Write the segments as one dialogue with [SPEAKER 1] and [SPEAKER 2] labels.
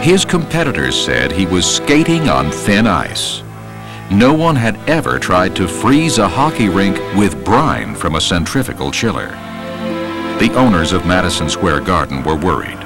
[SPEAKER 1] His competitors said he was skating on thin ice. No one had ever tried to freeze a hockey rink with brine from a centrifugal chiller. The owners of Madison Square Garden were worried.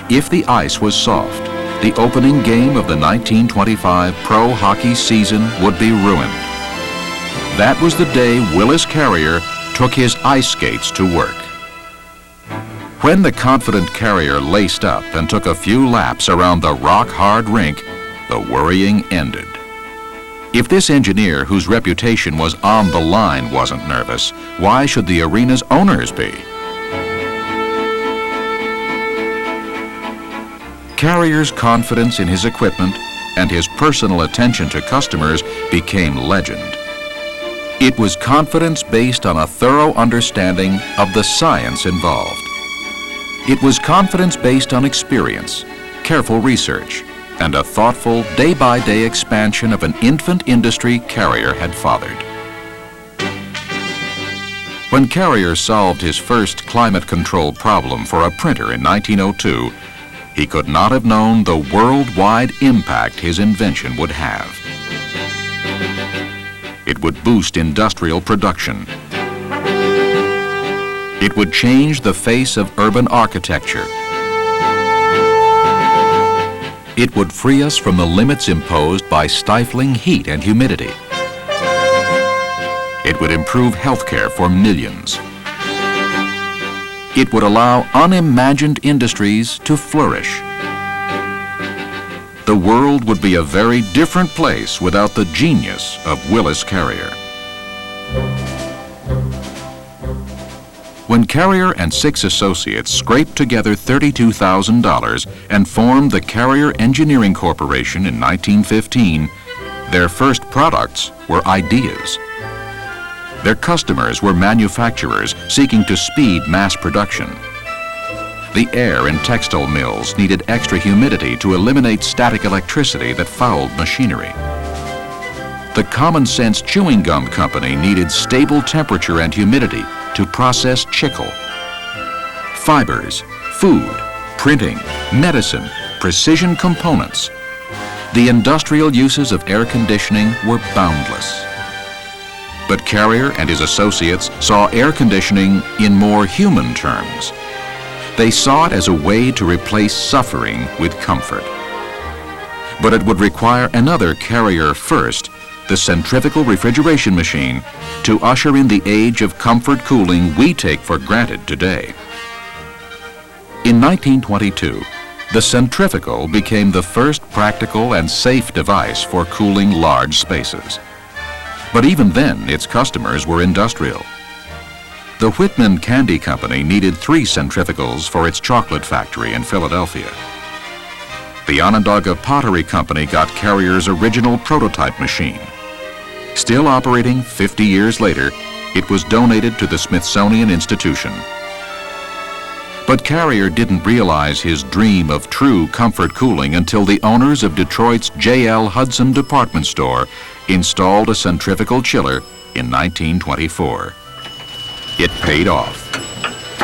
[SPEAKER 1] If the ice was soft, the opening game of the 1925 pro hockey season would be ruined. That was the day Willis Carrier took his ice skates to work. When the confident Carrier laced up and took a few laps around the rock-hard rink, the worrying ended. If this engineer, whose reputation was on the line, wasn't nervous, why should the arena's owners be? Carrier's confidence in his equipment and his personal attention to customers became legend. It was confidence based on a thorough understanding of the science involved. It was confidence based on experience, careful research, and a thoughtful day-by-day expansion of an infant industry Carrier had fathered. When Carrier solved his first climate control problem for a printer in 1902, he could not have known the worldwide impact his invention would have. It would boost industrial production. It would change the face of urban architecture. It would free us from the limits imposed by stifling heat and humidity. It would improve healthcare for millions. It would allow unimagined industries to flourish. The world would be a very different place without the genius of Willis Carrier. When Carrier and 6 associates scraped together $32,000 and formed the Carrier Engineering Corporation in 1915, their first products were ideas. Their customers were manufacturers seeking to speed mass production. The air in textile mills needed extra humidity to eliminate static electricity that fouled machinery. The Common Sense Chewing Gum Company needed stable temperature and humidity to process chicle. Fibers, food, printing, medicine, precision components. The industrial uses of air conditioning were boundless. But Carrier and his associates saw air conditioning in more human terms. They saw it as a way to replace suffering with comfort. But it would require another Carrier first, the centrifugal refrigeration machine, to usher in the age of comfort cooling we take for granted today. In 1922, the centrifugal became the first practical and safe device for cooling large spaces. But even then, its customers were industrial. The Whitman Candy Company needed 3 centrifugals for its chocolate factory in Philadelphia. The Onondaga Pottery Company got Carrier's original prototype machine. Still operating 50 years later, it was donated to the Smithsonian Institution. But Carrier didn't realize his dream of true comfort cooling until the owners of Detroit's J.L. Hudson department store installed a centrifugal chiller in 1924. It paid off.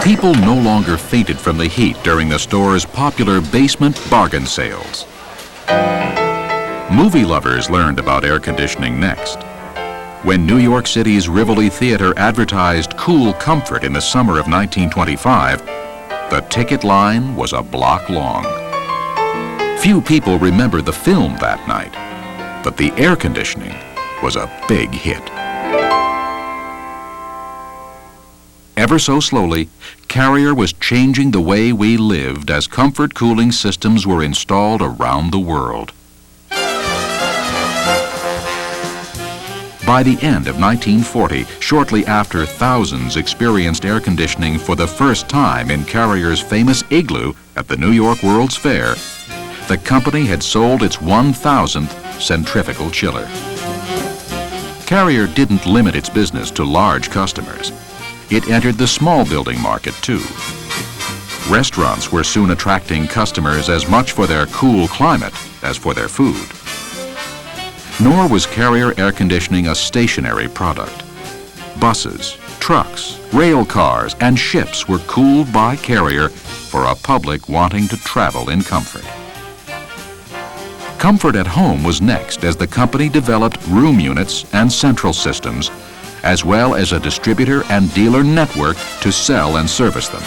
[SPEAKER 1] People no longer fainted from the heat during the store's popular basement bargain sales. Movie lovers learned about air conditioning next. When New York City's Rivoli Theater advertised cool comfort in the summer of 1925, the ticket line was a block long. Few people remember the film that night, but the air conditioning was a big hit. Ever so slowly, Carrier was changing the way we lived as comfort cooling systems were installed around the world. By the end of 1940, shortly after thousands experienced air conditioning for the first time in Carrier's famous Igloo at the New York World's Fair, the company had sold its 1,000th centrifugal chiller. Carrier didn't limit its business to large customers. It entered the small building market too. Restaurants were soon attracting customers as much for their cool climate as for their food. Nor was Carrier air conditioning a stationary product. Buses, trucks, rail cars, and ships were cooled by Carrier for a public wanting to travel in comfort. Comfort at home was next as the company developed room units and central systems, as well as a distributor and dealer network to sell and service them.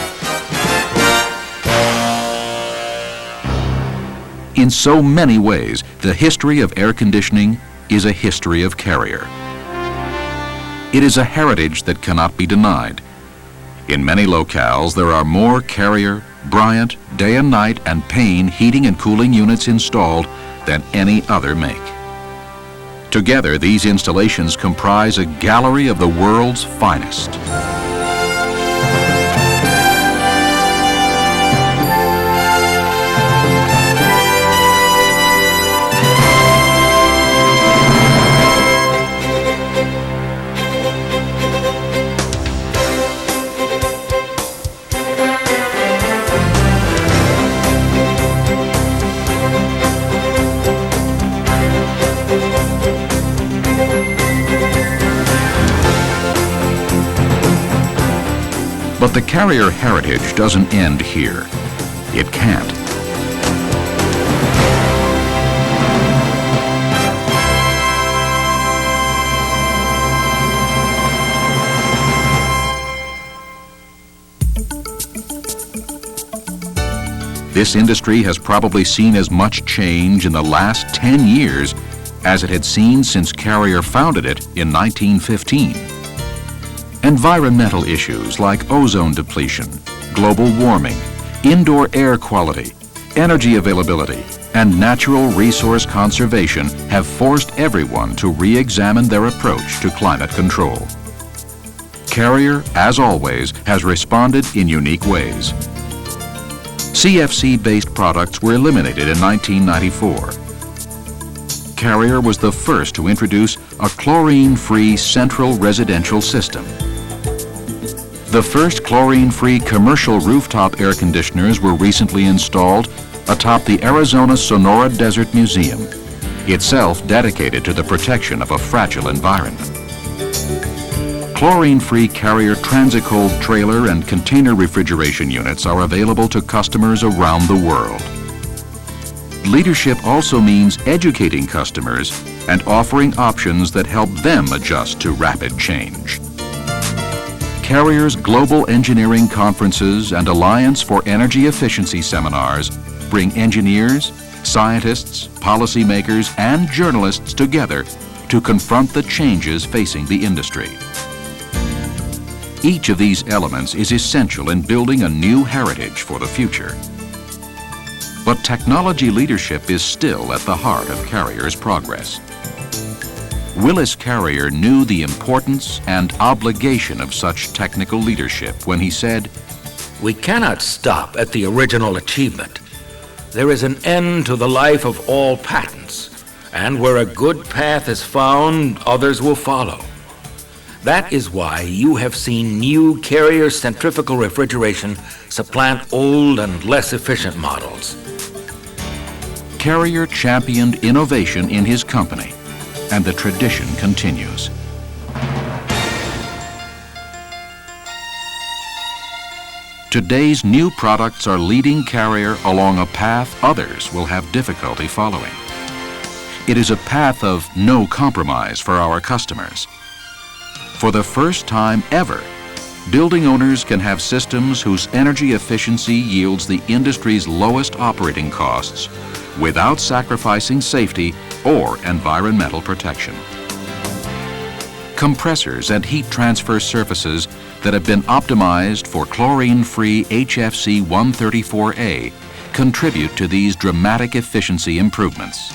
[SPEAKER 1] In so many ways, the history of air conditioning is a history of Carrier. It is a heritage that cannot be denied. In many locales, there are more Carrier, Bryant, Day and Night, and Payne heating and cooling units installed than any other make. Together, these installations comprise a gallery of the world's finest. But the Carrier heritage doesn't end here. It can't. This industry has probably seen as much change in the last 10 years as it had seen since Carrier founded it in 1915. Environmental issues like ozone depletion, global warming, indoor air quality, energy availability, and natural resource conservation have forced everyone to re-examine their approach to climate control. Carrier, as always, has responded in unique ways. CFC-based products were eliminated in 1994. Carrier was the first to introduce a chlorine-free central residential system. The first chlorine-free commercial rooftop air conditioners were recently installed atop the Arizona Sonora Desert Museum, itself dedicated to the protection of a fragile environment. Chlorine-free Carrier Transicold trailer and container refrigeration units are available to customers around the world. Leadership also means educating customers and offering options that help them adjust to rapid change. Carrier's global engineering conferences and Alliance for Energy Efficiency seminars bring engineers, scientists, policymakers, and journalists together to confront the changes facing the industry. Each of these elements is essential in building a new heritage for the future. But technology leadership is still at the heart of Carrier's progress. Willis Carrier knew the importance and obligation of such technical leadership when he said,
[SPEAKER 2] "We cannot stop at the original achievement. There is an end to the life of all patents, and where a good path is found, others will follow. That is why you have seen new Carrier centrifugal refrigeration supplant old and less efficient models."
[SPEAKER 1] Carrier championed innovation in his company, and the tradition continues. Today's new products are leading Carrier along a path others will have difficulty following. It is a path of no compromise for our customers. For the first time ever, building owners can have systems whose energy efficiency yields the industry's lowest operating costs without sacrificing safety or environmental protection. Compressors and heat transfer surfaces that have been optimized for chlorine-free HFC 134A contribute to these dramatic efficiency improvements.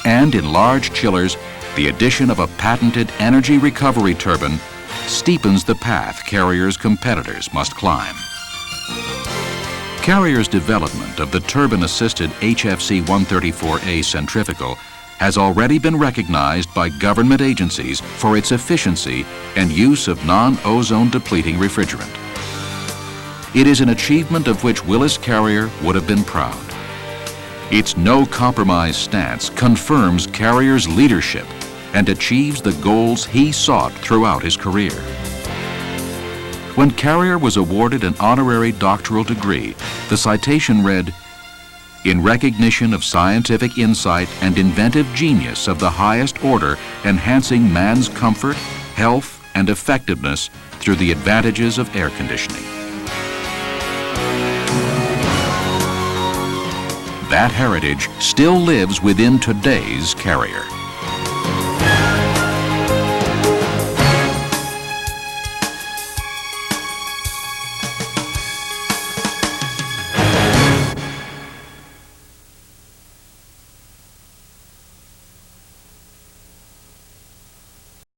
[SPEAKER 1] And in large chillers, the addition of a patented energy recovery turbine steepens the path Carrier's competitors must climb. Carrier's development of the turbine-assisted HFC 134A centrifugal has already been recognized by government agencies for its efficiency and use of non-ozone depleting refrigerant. It is an achievement of which Willis Carrier would have been proud. Its no-compromise stance confirms Carrier's leadership and achieves the goals he sought throughout his career. When Carrier was awarded an honorary doctoral degree, the citation read, in recognition of scientific insight and inventive genius of the highest order, enhancing man's comfort, health, and effectiveness through the advantages of air conditioning. That heritage still lives within today's Carrier.